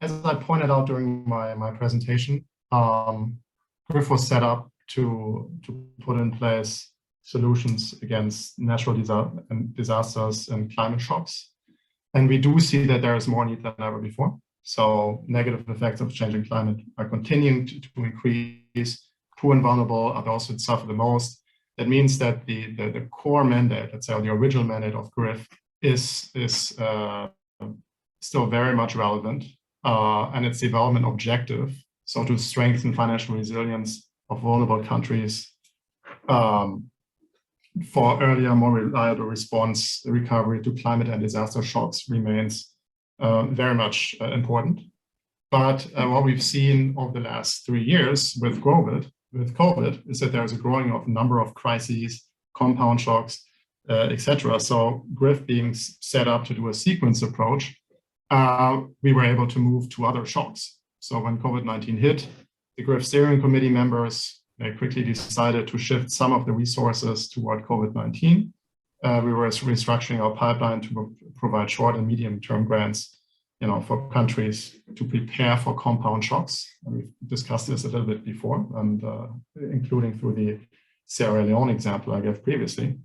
as I pointed out during my presentation, GRIF was set up to put in place solutions against natural disasters and climate shocks. And we do see that there is more need than ever before. So negative effects of changing climate are continuing to increase. Poor and vulnerable are those who suffer the most. That means that the core mandate, let's say, or the original mandate of GRIF is still very much relevant, and its development objective, so to strengthen financial resilience of vulnerable countries for earlier, more reliable response, recovery to climate and disaster shocks remains very much important. But what we've seen over the last 3 years with COVID is that there's a growing number of crises, compound shocks, etc. So GRIF being set up to do a sequence approach, we were able to move to other shocks. So when COVID-19 hit, the GRIF steering committee members, they quickly decided to shift some of the resources toward COVID-19. We were restructuring our pipeline to provide short and medium-term grants, for countries to prepare for compound shocks. And we've discussed this a little bit before, and including through the Sierra Leone example I gave previously.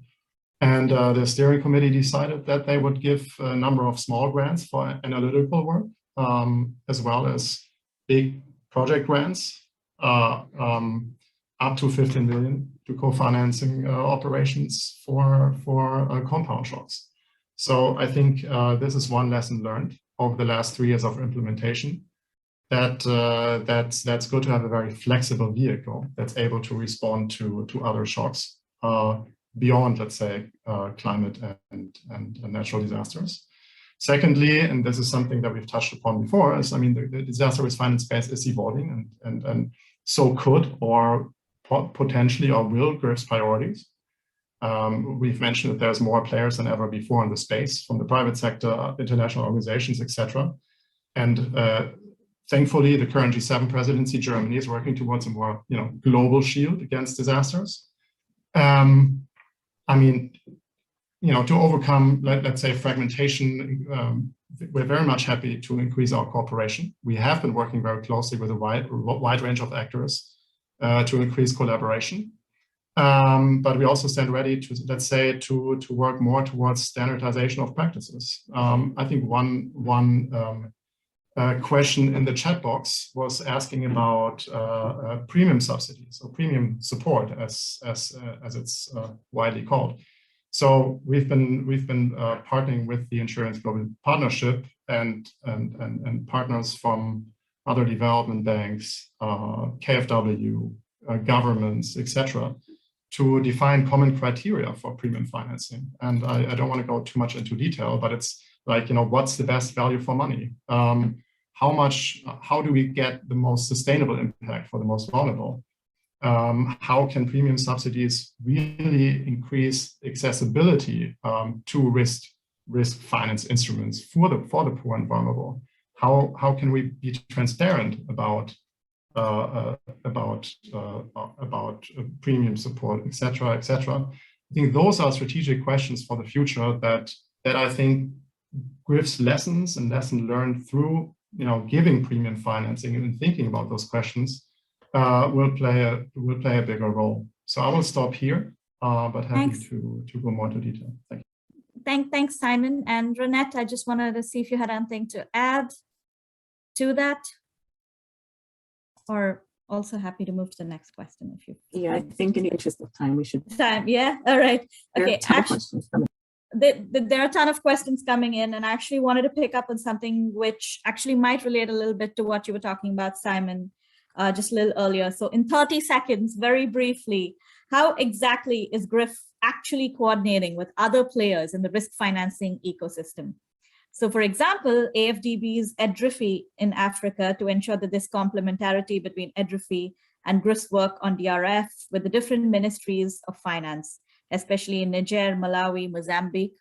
And the steering committee decided that they would give a number of small grants for analytical work, as well as big project grants, up to 15 million to co-financing operations for compound shocks. So I think this is one lesson learned over the last 3 years of implementation, that's good to have a very flexible vehicle that's able to respond to other shocks beyond, let's say, climate and natural disasters. Secondly, and this is something that we've touched upon before, is, the disaster risk finance space is evolving, and so could or potentially or will GRIF's priorities. We've mentioned that there's more players than ever before in the space, from the private sector, international organizations, etc. And thankfully, the current G7 presidency, Germany, is working towards a more global shield against disasters. To overcome, let's say, fragmentation, we're very much happy to increase our cooperation. We have been working very closely with a wide range of actors to increase collaboration. But we also stand ready to, let's say, to work more towards standardization of practices. I think one question in the chat box was asking about premium subsidies or premium support, as it's widely called. So we've been partnering with the Insurance Global Partnership and partners from other development banks, KfW, governments, etc., to define common criteria for premium financing. And I don't want to go too much into detail, but it's like, what's the best value for money? How do we get the most sustainable impact for the most vulnerable? How can premium subsidies really increase accessibility to risk finance instruments for the poor and vulnerable? How can we be transparent about premium support, etc., etc.? I think those are strategic questions for the future that I think GRIF's lessons and lessons learned through giving premium financing and thinking about those questions will play a bigger role. So I will stop here, but happy to go more into detail. Thank you. Thanks, Simon. And Ronette, I just wanted to see if you had anything to add to that, or also happy to move to the next question if you. Yeah, I think in the interest of time, we should. Time, yeah. All right. Okay. There are a ton of questions coming in, and I actually wanted to pick up on something which actually might relate a little bit to what you were talking about, Simon, just a little earlier. So in 30 seconds, very briefly, how exactly is GRIF actually coordinating with other players in the risk financing ecosystem? So for example, AFDB's EDRIFI in Africa to ensure that this complementarity between EDRIFI and GRIF's work on DRF with the different ministries of finance, especially in Niger, Malawi, Mozambique.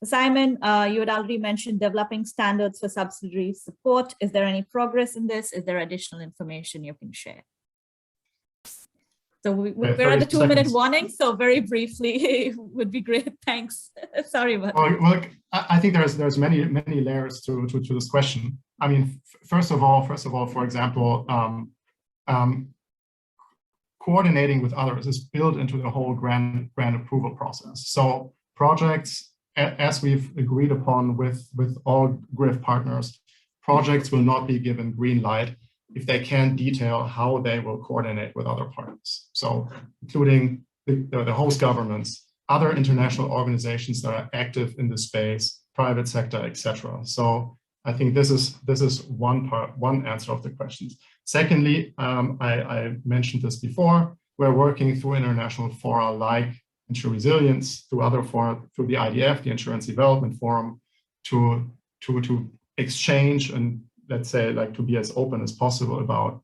Simon, you had already mentioned developing standards for subsidiary support. Is there any progress in this? Is there additional information you can share? So we're at the 2-minute warning, so very briefly would be great. Thanks. Sorry about that. Well, I think there's many layers to this question. I mean, first of all, for example, coordinating with others is built into the whole grant approval process. So projects, as we've agreed upon with all GRIF partners, projects will not be given green light if they can't detail how they will coordinate with other partners. So including the host governments, other international organizations that are active in the space, private sector, etc. So I think this is one answer of the questions. Secondly, I mentioned this before, we're working through international fora like Insure Resilience, through other fora, through the IDF, the Insurance Development Forum, to exchange and let's say like to be as open as possible about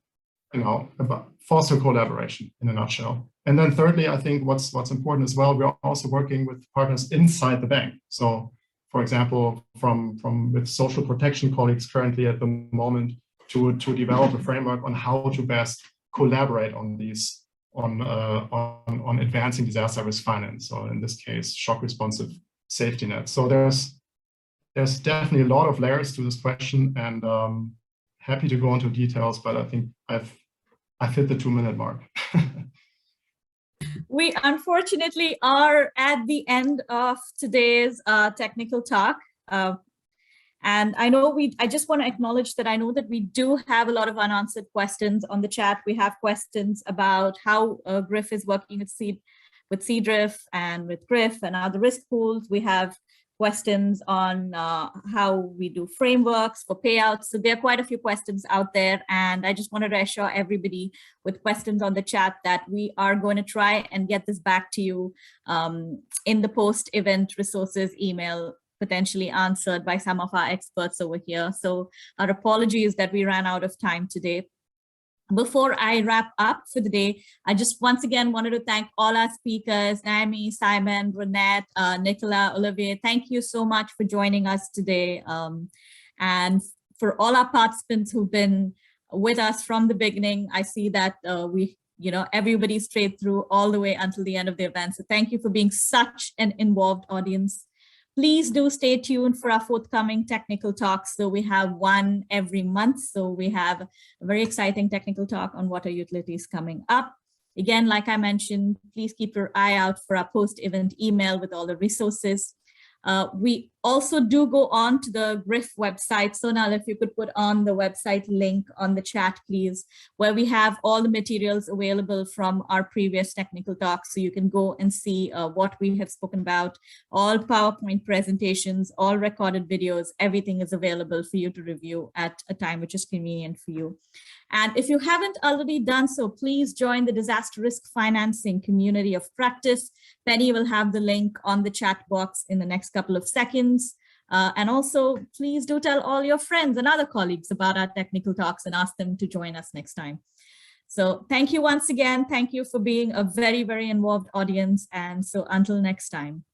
foster collaboration in a nutshell. And then thirdly, I think what's important as well, we're also working with partners inside the bank. So for example, with social protection colleagues currently at the moment to develop a framework on how to best collaborate on these, on advancing disaster risk finance, or in this case, shock responsive safety nets. So there's definitely a lot of layers to this question, and happy to go into details, but I think I've hit the 2-minute mark. We unfortunately are at the end of today's technical talk. And I just want to acknowledge that I know that we do have a lot of unanswered questions on the chat. We have questions about how GRIF is working with CDRIF and with GRIF and other risk pools. We have questions on how we do frameworks for payouts. So there are quite a few questions out there. And I just wanted to assure everybody with questions on the chat that we are going to try and get this back to you in the post-event resources email, potentially answered by some of our experts over here. So our apologies that we ran out of time today. Before I wrap up for the day, I just once again wanted to thank all our speakers, Naomi, Simon, Ronette, Nicola, Olivier. Thank you so much for joining us today. And for all our participants who've been with us from the beginning, I see that everybody strayed through all the way until the end of the event. So thank you for being such an involved audience. Please do stay tuned for our forthcoming technical talks. So we have one every month. So we have a very exciting technical talk on water utilities coming up. Again, like I mentioned, please keep your eye out for our post-event email with all the resources. We also do go on to the GRIF website. Sonal, if you could put on the website link on the chat, please, where we have all the materials available from our previous technical talks. So you can go and see what we have spoken about, all PowerPoint presentations, all recorded videos, everything is available for you to review at a time which is convenient for you. And if you haven't already done so, please join the disaster risk financing community of practice. Penny will have the link on the chat box in the next couple of seconds. And also, please do tell all your friends and other colleagues about our technical talks and ask them to join us next time. So thank you once again. Thank you for being a very, very involved audience. And so until next time.